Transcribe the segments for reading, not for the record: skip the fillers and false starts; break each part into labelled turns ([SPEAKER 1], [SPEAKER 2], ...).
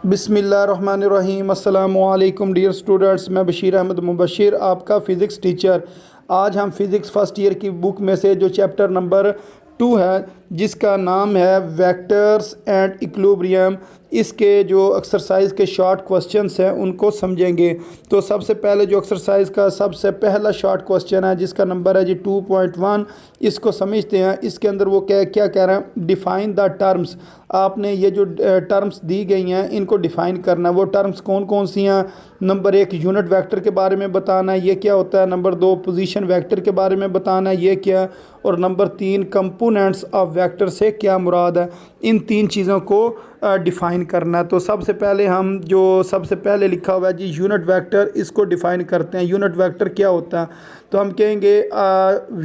[SPEAKER 1] बिस्मिल्लाहिर्रहमानिर्रहीम। अस्सलामु अलैकुम डियर स्टूडेंट्स, मैं बशीर अहमद मुबशिर, आपका फ़िज़िक्स टीचर। आज हम फ़िज़िक्स फ़र्स्ट ईयर की बुक में से जो चैप्टर नंबर 2 है, जिसका नाम है वेक्टर्स एंड इक्विलिब्रियम, इसके जो एक्सरसाइज के शॉर्ट क्वेश्चंस हैं उनको समझेंगे। तो सबसे पहले जो एक्सरसाइज का सबसे पहला शॉर्ट क्वेश्चन है, जिसका नंबर है जी 2.1, इसको समझते हैं। इसके अंदर वो क्या क्या कह रहे हैं, डिफ़ाइन द टर्म्स। आपने ये जो टर्म्स दी गई हैं इनको डिफ़ाइन करना है। वो टर्म्स कौन कौन सी हैं? नंबर 1 यूनिट वेक्टर के बारे में बताना है, ये क्या होता है। नंबर 2 पोजीशन वेक्टर के बारे में बताना है, ये क्या। और नंबर 3 कंपोनेंट्स ऑफ वेक्टर से क्या मुराद है। इन 3 चीज़ों को डिफ़ाइन करना है। तो सबसे पहले हम जो सबसे पहले लिखा हुआ है जी यूनिट वेक्टर, इसको डिफ़ाइन करते हैं। यूनिट वेक्टर क्या होता है? तो हम कहेंगे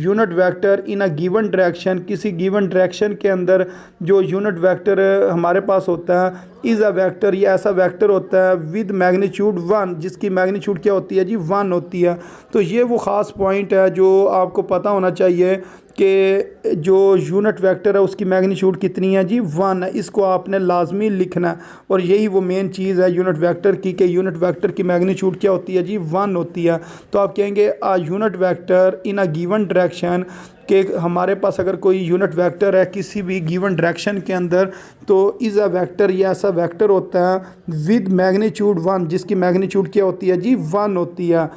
[SPEAKER 1] unit vector in a given direction, किसी गिवन डायरेक्शन के अंदर जो यूनिट वेक्टर हमारे पास होता है इज़ अ वेक्टर, ये ऐसा वेक्टर होता है विद मैग्नीट्यूड 1, जिसकी मैग्नीट्यूड क्या होती है जी 1 होती है। तो ये वो ख़ास पॉइंट है जो आपको पता होना चाहिए कि जो यूनिट वेक्टर है उसकी मैग्नीट्यूड कितनी है जी 1 है। इसको आपने लाजमी लिखना है और यही वो मेन चीज़ है यूनिट वेक्टर की, कि यूनिट वेक्टर की मैग्नीट्यूड क्या होती है जी 1 होती है। तो आप कहेंगे a unit vector in a given direction, कि हमारे पास अगर कोई यूनिट वेक्टर है किसी भी गिवन डायरेक्शन के अंदर, तो इज़ अ वेक्टर, ये ऐसा वेक्टर होता है विद मैग्नीट्यूड 1, जिसकी मैग्नीट्यूड क्या होती है जी 1 होती है।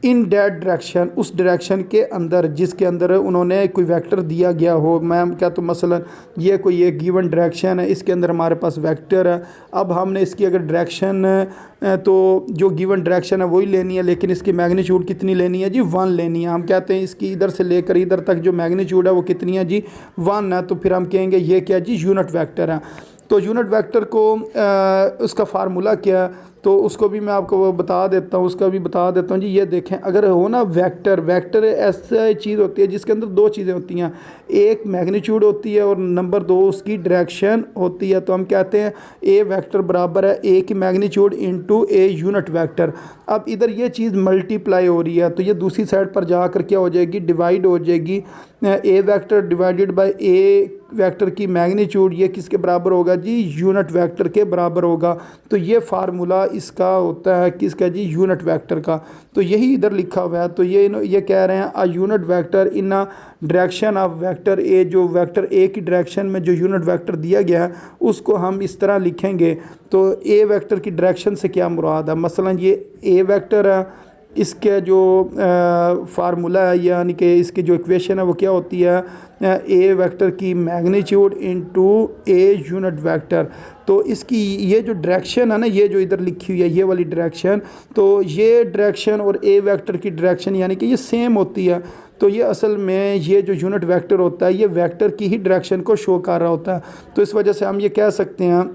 [SPEAKER 1] इन डैट डायरेक्शन, उस डायरेक्शन के अंदर जिसके अंदर उन्होंने कोई वेक्टर दिया गया हो। मैम क्या, तो मसलन ये कोई एक गिवन डायरेक्शन है, इसके अंदर हमारे पास वेक्टर है। अब हमने इसकी अगर डायरेक्शन तो जो गिवन डायरेक्शन है वही लेनी है, लेकिन इसकी मैग्नीट्यूड कितनी लेनी है जी 1 लेनी है। हम कहते हैं इसकी इधर से लेकर इधर तक जो मैग्नीट्यूड है वो कितनी है जी 1 है। तो फिर हम कहेंगे ये क्या जी यूनिट वेक्टर है। तो यूनिट वेक्टर को उसका फार्मूला क्या है, तो उसको भी मैं आपको बता देता हूँ, उसका भी बता देता हूँ जी। ये देखें, अगर हो ना वेक्टर, वेक्टर ऐसा चीज़ होती है जिसके अंदर 2 चीज़ें होती हैं, एक मैग्नीट्यूड होती है और नंबर 2 उसकी डायरेक्शन होती है। तो हम कहते हैं ए वेक्टर बराबर है ए की magnitude into a unit vector. अब इधर ये चीज़ मल्टीप्लाई हो रही है, तो ये दूसरी साइड पर जाकर क्या हो जाएगी, डिवाइड हो जाएगी। A vector divided by A vector की मैग्नीट्यूड, ये किसके बराबर होगा जी यूनिट वेक्टर के बराबर होगा। तो ये फार्मूला इसका होता है किसका जी यूनिट वेक्टर का। तो यही इधर लिखा हुआ है। तो ये कह रहे हैं a unit vector in a direction of vector A, जो वेक्टर ए की डायरेक्शन में जो यूनिट वेक्टर दिया गया है उसको हम इस तरह लिखेंगे। तो ए वेक्टर की डायरेक्शन से क्या मुराद है, मसलन ये ए वेक्टर है, इसके जो फार्मूला है यानी कि इसकी जो इक्वेशन है वो क्या होती है, ए वेक्टर की magnitude into a unit vector. तो इसकी ये जो डायरेक्शन है ना, ये जो इधर लिखी हुई है ये वाली डायरेक्शन, तो ये डायरेक्शन और ए वेक्टर की डायरेक्शन यानी कि ये सेम होती है। तो ये असल में ये जो यूनिट वेक्टर होता है ये वेक्टर की ही डायरेक्शन को शो कर रहा होता है। तो इस वजह से हम ये कह सकते हैं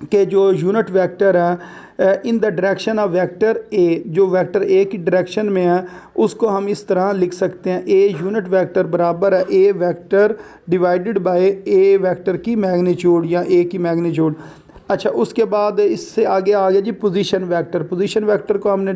[SPEAKER 1] कि जो यूनिट वेक्टर है in the direction of vector A, जो वेक्टर ए की डायरेक्शन में है उसको हम इस तरह लिख सकते हैं, ए यूनिट वेक्टर बराबर है A vector divided by A vector की मैग्नीट्यूड या ए की मैग्नीट्यूड। अच्छा, उसके बाद इससे आगे आ गया जी पोजीशन वेक्टर। पोजीशन वेक्टर को हमने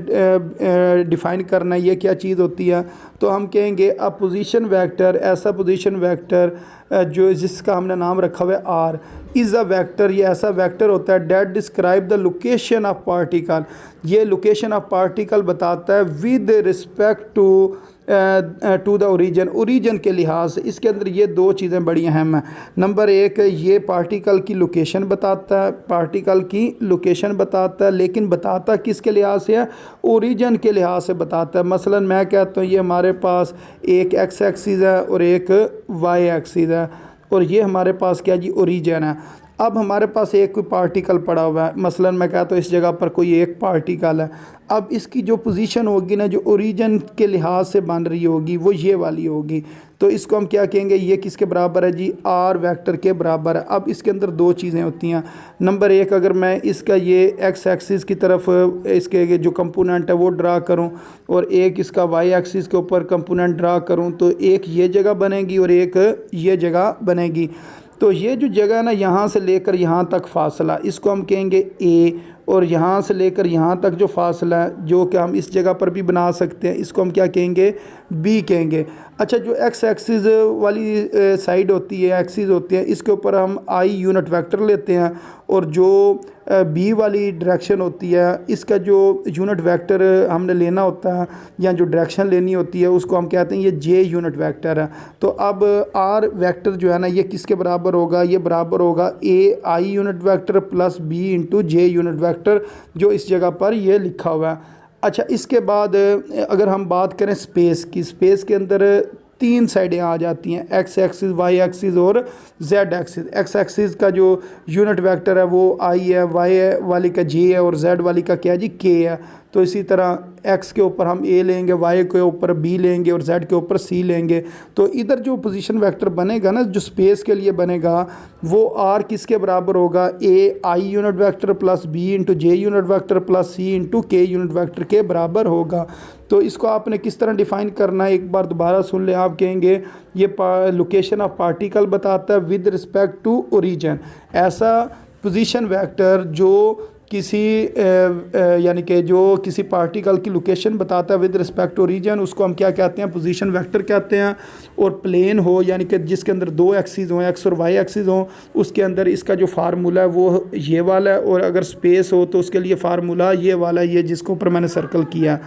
[SPEAKER 1] डिफ़ाइन करना है, ये क्या चीज़ होती है। तो हम कहेंगे अ पोजीशन वेक्टर, ऐसा पोजीशन वेक्टर जो जिसका हमने नाम रखा हुआ है आर, इज़ अ वेक्टर, ये ऐसा वेक्टर होता है that describe the location of particle, ये लोकेशन ऑफ पार्टिकल बताता है with respect to the origin के लिहाज से। इसके अंदर ये 2 चीज़ें बड़ी अहम हैं। नंबर 1 ये पार्टिकल की लोकेशन बताता है, पार्टिकल की लोकेशन बताता है, लेकिन बताता किसके लिहाज से है, ओरिजिन के लिहाज से बताता है। मसलन मैं कहता हूँ ये हमारे पास एक एक्स एक्सिस है और एक वाई एक्सिस है और ये हमारे पास क्या जी ओरिजिन है। अब हमारे पास एक कोई पार्टिकल पड़ा हुआ है, मसलन मैं कहता हूँ इस जगह पर कोई एक पार्टिकल है। अब इसकी जो पोजीशन होगी ना, जो ओरिजिन के लिहाज से बन रही होगी वो ये वाली होगी। तो इसको हम क्या कहेंगे, ये किसके बराबर है जी आर वेक्टर के बराबर है। अब इसके अंदर 2 चीज़ें होती हैं। नंबर 1 अगर मैं इसका ये एक्स एक्सिस की तरफ इसके जो कंपोनेंट है वो ड्रा करूं और एक इसका वाई एक्सिस के ऊपर कंपोनेंट ड्रा करूं, तो एक ये जगह बनेगी और एक ये जगह बनेगी। तो ये जो जगह है ना, यहाँ से लेकर यहाँ तक फासला, इसको हम कहेंगे ए, और यहाँ से लेकर यहाँ तक जो फासला है जो कि हम इस जगह पर भी बना सकते हैं, इसको हम क्या कहेंगे, बी कहेंगे। अच्छा, जो एक्स एक्सिस वाली साइड होती है, एक्सिस होती है, इसके ऊपर हम आई यूनिट वेक्टर लेते हैं और जो बी वाली डायरेक्शन होती है, इसका जो यूनिट वेक्टर हमने लेना होता है या जो डायरेक्शन लेनी होती है उसको हम कहते हैं ये जे यूनिट वेक्टर है। तो अब आर वेक्टर जो है ना ये किसके बराबर होगा, ये बराबर होगा A I unit vector plus B into J unit vector, जो इस जगह पर ये लिखा हुआ है। अच्छा, इसके बाद अगर हम बात करें स्पेस की, स्पेस के अंदर तीन साइडें आ जाती हैं, एक्स एक्सिस, वाई एक्सिस और जेड एक्सिस। एक्स एक्सिस का जो यूनिट वेक्टर है वो आई है, वाई वाली का जे है और जेड वाली का क्या है जी, के है। तो इसी तरह एक्स के ऊपर हम ए लेंगे, वाई के ऊपर बी लेंगे और जेड के ऊपर सी लेंगे। तो इधर जो पोजीशन वेक्टर बनेगा ना, जो स्पेस के लिए बनेगा, वो आर किसके बराबर होगा, A I unit vector plus B into J unit vector plus C into K unit vector के बराबर होगा। तो इसको आपने किस तरह डिफ़ाइन करना है, एक बार दोबारा सुन ले। आप कहेंगे ये लोकेशन ऑफ पार्टिकल बताता है विद रिस्पेक्ट टू ओरिजिन। ऐसा पोजीशन वेक्टर जो किसी यानी कि जो किसी पार्टिकल की लोकेशन बताता है विद रिस्पेक्ट टू ओरिजिन, उसको हम क्या कहते हैं, पोजीशन वेक्टर कहते हैं। और प्लेन हो यानी कि जिसके अंदर दो एक्सिस हों, एक्स और वाई एक्सिस हों, उसके अंदर इसका जो फार्मूला है वो ये वाला है। और अगर स्पेस हो तो उसके लिए फार्मूला ये वाला, ये जिसके ऊपर मैंने सर्कल किया।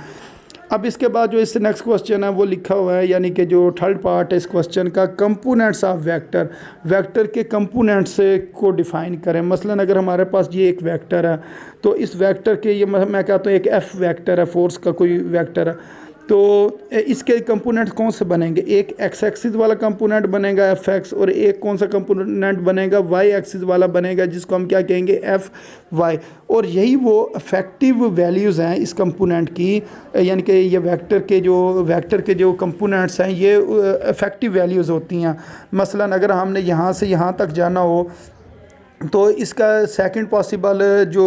[SPEAKER 1] अब इसके बाद जो इससे नेक्स्ट क्वेश्चन है वो लिखा हुआ है, यानी कि जो थर्ड पार्ट है इस क्वेश्चन का, कंपोनेंट्स ऑफ वेक्टर। वेक्टर के कंपोनेंट्स को डिफ़ाइन करें। मसलन अगर हमारे पास ये एक वेक्टर है तो इस वेक्टर के ये मैं कहता हूँ एक एफ वेक्टर है, फोर्स का कोई वेक्टर है। तो इसके कंपोनेंट कौन से बनेंगे, एक एक्स एक्सिस वाला कंपोनेंट बनेगा एफ एक्स, और एक कौन सा कंपोनेंट बनेगा, वाई एक्सिस वाला बनेगा, जिसको हम क्या कहेंगे, एफ वाई। और यही वो इफेक्टिव वैल्यूज़ हैं इस कंपोनेंट की, यानी कि ये वेक्टर के जो कंपोनेंट्स हैं ये इफेक्टिव वैल्यूज़ होती हैं। मसलन अगर हमने यहाँ से यहाँ तक जाना हो तो इसका सेकंड पॉसिबल जो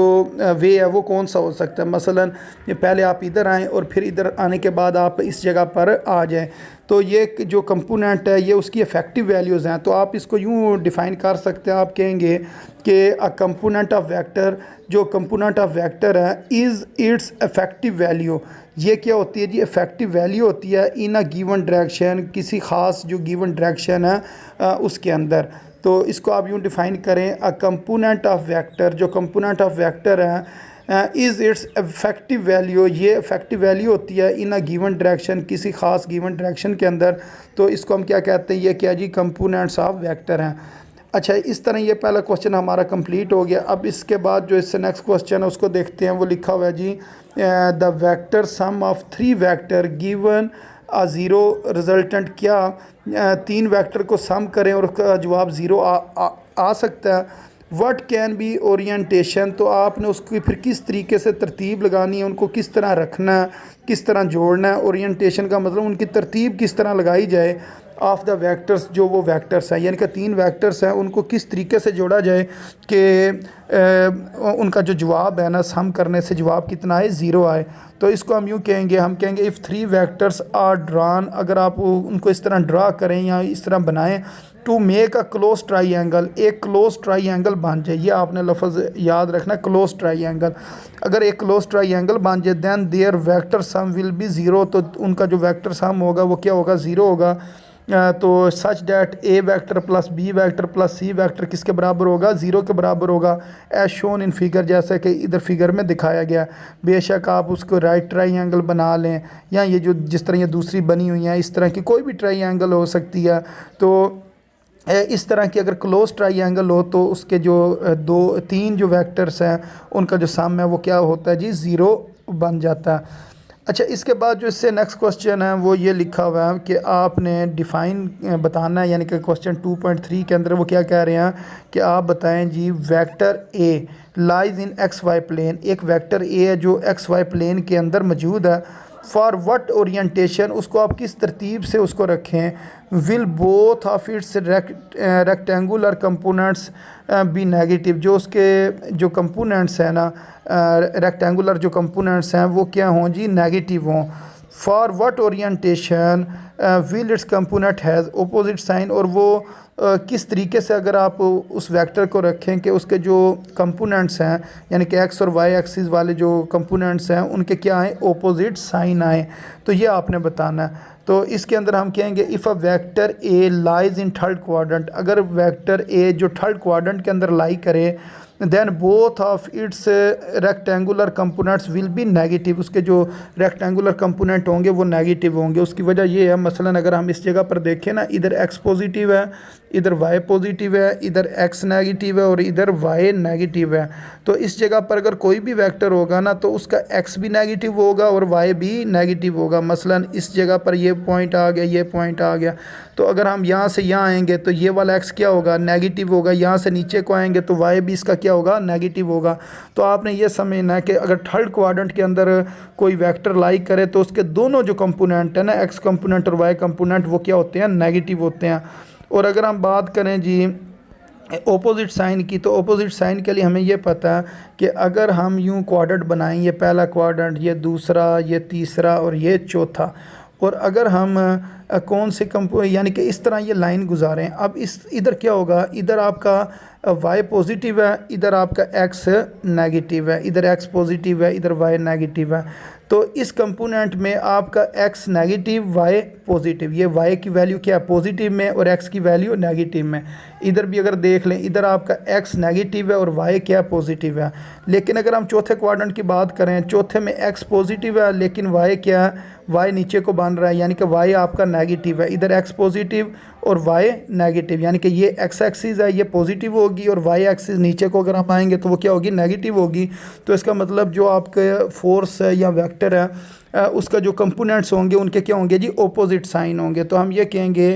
[SPEAKER 1] वे है वो कौन सा हो सकता है। मसलन ये पहले आप इधर आएँ और फिर इधर आने के बाद आप इस जगह पर आ जाएं, तो ये जो कंपोनेंट है ये उसकी इफेक्टिव वैल्यूज़ हैं। तो आप इसको यूँ डिफ़ाइन कर सकते हैं, आप कहेंगे कि अ कंपोनेंट ऑफ वेक्टर, जो कंपोनेंट ऑफ वेक्टर है, इज़ इट्स इफेक्टिव वैल्यू। ये क्या होती है जी, इफेक्टिव वैल्यू होती है इन अ गिवन डायरेक्शन, किसी ख़ास जो गिवन डायरेक्शन है उसके अंदर। तो इसको आप यूँ डिफ़ाइन करें, अ कंपोनेंट ऑफ वेक्टर, जो कंपोनेंट ऑफ वेक्टर है, इज़ इट्स इफेक्टिव वैल्यू, ये इफेक्टिव वैल्यू होती है इन अ गिवन डायरेक्शन, किसी ख़ास गिवन डायरेक्शन के अंदर। तो इसको हम क्या कहते हैं, ये क्या जी, कंपोनेंट्स ऑफ वेक्टर हैं। अच्छा, इस तरह ये पहला क्वेश्चन हमारा कंप्लीट हो गया। अब इसके बाद जो इससे नेक्स्ट क्वेश्चन है उसको देखते हैं। वो लिखा हुआ है जी, the vector sum of 3 vector given a zero resultant. क्या 3 वेक्टर को सम करें और उसका जवाब ज़ीरो आ सकता है। व्हाट कैन बी ओरिएंटेशन, तो आपने उसकी फिर किस तरीके से तरतीब लगानी है, उनको किस तरह रखना है, किस तरह जोड़ना है। ओरिएंटेशन का मतलब उनकी तरतीब किस तरह लगाई जाए ऑफ द वेक्टर्स, जो वो वेक्टर्स हैं, यानी कि 3 वेक्टर्स हैं, उनको किस तरीके से जोड़ा जाए कि उनका जो जवाब है ना, सम करने से जवाब कितना आए, ज़ीरो आए। तो इसको हम यूँ कहेंगे, हम कहेंगे इफ़ 3 वेक्टर्स आर ड्रॉन, अगर आप उनको इस तरह ड्रा करें या इस तरह बनाएं, to make a close triangle, एक क्लोज ट्राइएंगल बन जाए। ये आपने लफ्ज़ याद रखना, क्लोज ट्राइएंगल। अगर एक क्लोज ट्राइएंगल बन जाए, then their vector sum will be zero, तो उनका जो वेक्टर सम होगा वो क्या होगा, ज़ीरो होगा। तो such that A vector plus B vector plus C vector किसके बराबर होगा, ज़ीरो के बराबर होगा, एज शोन इन फिगर, जैसे कि इधर फिगर में दिखाया गया। बेशक आप उसको राइट ट्राइएंगल बना लें, या ये जो जिस तरह ये दूसरी बनी हुई है इस तरह की कोई भी ट्राइएंगल हो सकती है। तो इस तरह की अगर क्लोज ट्राइएंगल हो तो उसके जो 3 जो वेक्टर्स हैं उनका जो सम है वो क्या होता है जी, ज़ीरो बन जाता है। अच्छा, इसके बाद जो इससे नेक्स्ट क्वेश्चन है वो ये लिखा हुआ है कि आपने डिफ़ाइन बताना है, यानी कि क्वेश्चन 2.3 के अंदर वो क्या कह रहे हैं कि आप बताएं जी, vector A lies in X Y plane, एक वेक्टर ए है जो एक्स वाई प्लेन के अंदर मौजूद है। फॉर व्हाट ओरिएंटेशन, उसको आप किस तरतीब से उसको रखें। Will both of its rectangular components be negative, जो उसके जो कंपोनेंट्स हैं ना, रेक्टेंगुलर जो कंपोनेंट्स हैं वो क्या हों जी, नेगेटिव हों। For what orientation will its component has opposite sign, और वो किस तरीके से अगर आप उस वेक्टर को रखें कि उसके जो कंपोनेंट्स हैं, यानी कि एक्स और वाई एक्सिस वाले जो कंपोनेंट्स हैं उनके क्या आए, ओपोजिट साइन आए। तो ये आपने बताना है। तो इसके अंदर हम कहेंगे if a vector A lies in third quadrant, अगर वेक्टर ए जो थर्ड क्वाड्रेंट के अंदर लाई करे, then both of its rectangular components will be negative, उसके जो रेक्टेंगुलर कंपोनेंट होंगे वो नेगेटिव होंगे। उसकी वजह ये है, मसलन अगर हम इस जगह पर देखें ना, इधर एक्स पॉजिटिव है, इधर वाई पॉजिटिव है, इधर एक्स नेगेटिव है और इधर वाई नेगेटिव है। तो इस जगह पर अगर कोई भी वेक्टर होगा ना तो उसका एक्स भी नेगेटिव होगा और वाई भी नेगेटिव होगा। मसलन इस जगह पर ये पॉइंट आ गया, ये पॉइंट आ गया, तो अगर हम यहाँ से यहाँ आएंगे तो ये वाला एक्स क्या होगा, नेगेटिव होगा। यहाँ से नीचे को आएंगे तो वाई भी इसका क्या होगा, नेगेटिव होगा। तो आपने ये समझना है कि अगर थर्ड क्वाड्रेंट के अंदर कोई वेक्टर लाई करे तो उसके दोनों जो कंपोनेंट है ना, एक्स कंपोनेंट और वाई कंपोनेंट, वो क्या होते हैं, नेगेटिव होते हैं। और अगर हम बात करें जी ऑपोजिट साइन की, तो ऑपोजिट साइन के लिए हमें ये पता है कि अगर हम यूँ क्वाड्रेंट बनाएं, ये पहला क्वाड्रेंट, ये दूसरा, ये तीसरा और ये चौथा, और अगर हम कौन से यानी कि इस तरह ये लाइन गुजारें, अब इस इधर क्या होगा, इधर आपका वाई पॉजिटिव है, इधर आपका एक्स नेगेटिव है, इधर एक्स पॉजिटिव है, इधर वाई नेगेटिव है। तो इस कंपोनेंट में आपका एक्स नेगेटिव, वाई पॉजिटिव, ये वाई की वैल्यू क्या है, पॉजिटिव में, और एक्स की वैल्यू नेगेटिव में। इधर भी अगर देख लें, इधर आपका एक्स नेगेटिव है और वाई क्या है, पॉजिटिव है। लेकिन अगर हम चौथे क्वाड्रेंट की बात करें, चौथे में एक्स पॉजिटिव है लेकिन वाई क्या है, वाई नीचे को बन रहा है, यानी कि वाई आपका नेगेटिव है। इधर एक्स पॉजिटिव और वाई नेगेटिव, यानी कि ये एक्स एक्सिस है, ये पॉजिटिव होगी, और वाई एक्सिस नीचे को अगर हम आएंगे तो वो क्या होगी, नेगेटिव होगी। तो इसका मतलब जो आपके फोर्स है या वेक्टर है उसका जो कंपोनेंट्स होंगे उनके क्या होंगे जी, ऑपोजिट साइन होंगे। तो हम ये कहेंगे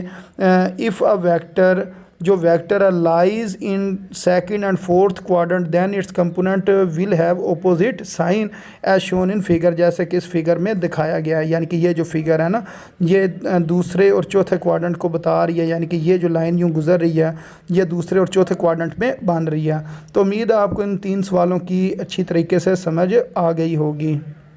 [SPEAKER 1] इफ़ अ वेक्टर, जो वेक्टर है lies in second and fourth quadrant, then its component will have opposite sign as shown in figure, जैसे कि इस फिगर में दिखाया गया है। यानी कि ये जो फिगर है ना, ये दूसरे और चौथे क्वाड्रेंट को बता रही है, यानी कि ये जो लाइन यूँ गुजर रही है ये दूसरे और चौथे क्वाड्रेंट में बन रही है। तो उम्मीद है आपको इन 3 सवालों की अच्छी तरीके से समझ आ गई होगी।